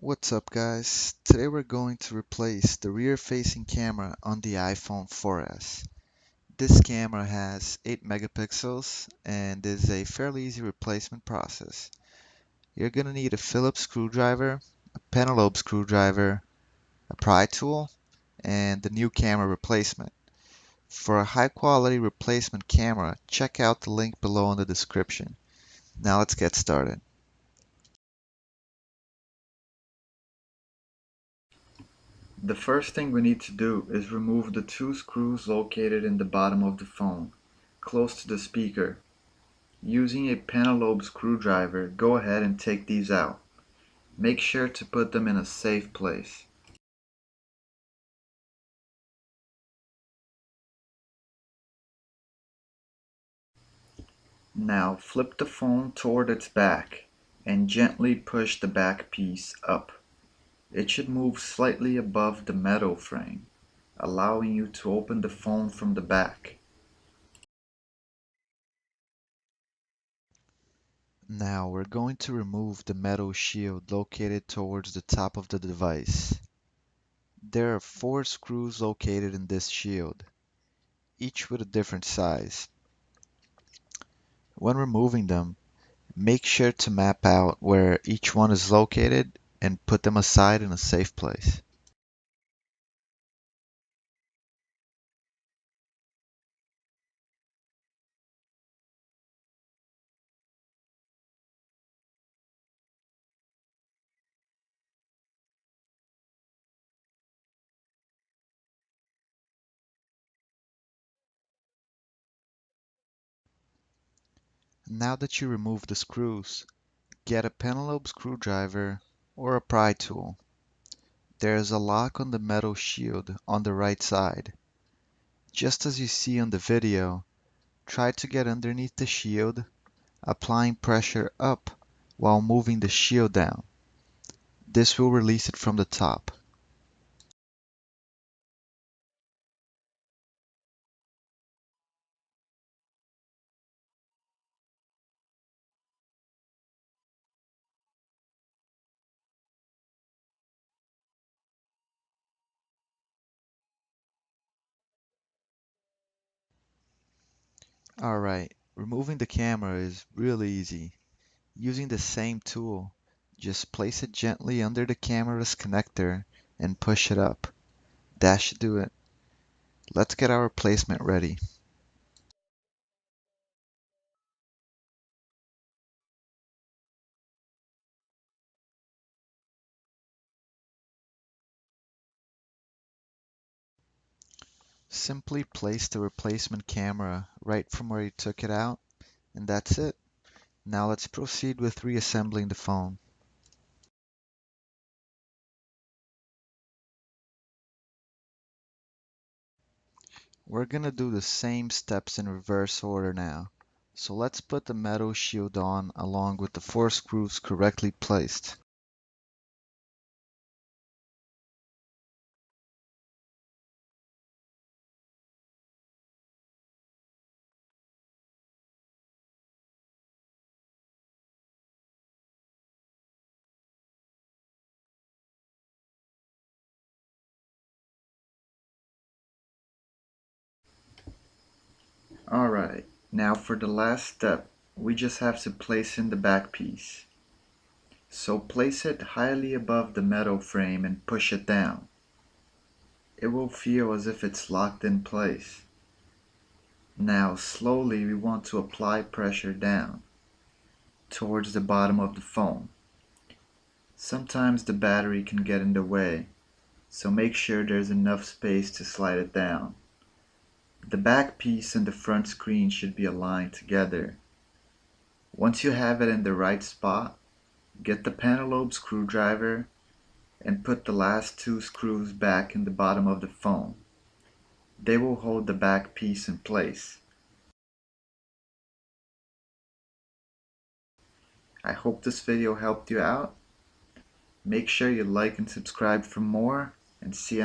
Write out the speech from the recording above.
What's up guys? Today we're going to replace the rear-facing camera on the iPhone 4S. This camera has 8 megapixels and is a fairly easy replacement process. You're going to need a Phillips screwdriver, a pentalobe screwdriver, a pry tool, and the new camera replacement. For a high quality replacement camera, check out the link below in the description. Now let's get started. The first thing we need to do is remove the two screws located in the bottom of the phone, close to the speaker. Using a pentalobe screwdriver, go ahead and take these out. Make sure to put them in a safe place. Now flip the phone toward its back and gently push the back piece up. It should move slightly above the metal frame, allowing you to open the phone from the back. Now we're going to remove the metal shield located towards the top of the device. There are 4 screws located in this shield, each with a different size. When removing them, make sure to map out where each one is located and put them aside in a safe place. Now that you remove the screws, get a pentalobe screwdriver or a pry tool. There is a lock on the metal shield on the right side. Just as you see on the video, try to get underneath the shield, applying pressure up while moving the shield down. This will release it from the top. Alright, removing the camera is really easy. Using the same tool, just place it gently under the camera's connector and push it up. That should do it. Let's get our replacement ready. Simply place the replacement camera right from where you took it out, and that's it. Now let's proceed with reassembling the phone. We're gonna do the same steps in reverse order now. So let's put the metal shield on along with the 4 screws correctly placed. Alright, now for the last step, we just have to place in the back piece. So place it highly above the metal frame and push it down. It will feel as if it's locked in place. Now slowly we want to apply pressure down towards the bottom of the phone. Sometimes the battery can get in the way, so make sure there's enough space to slide it down. The back piece and the front screen should be aligned together. Once you have it in the right spot, get the pentalobe screwdriver and put the last 2 screws back in the bottom of the phone. They will hold the back piece in place. I hope this video helped you out. Make sure you like and subscribe for more, and see you next time.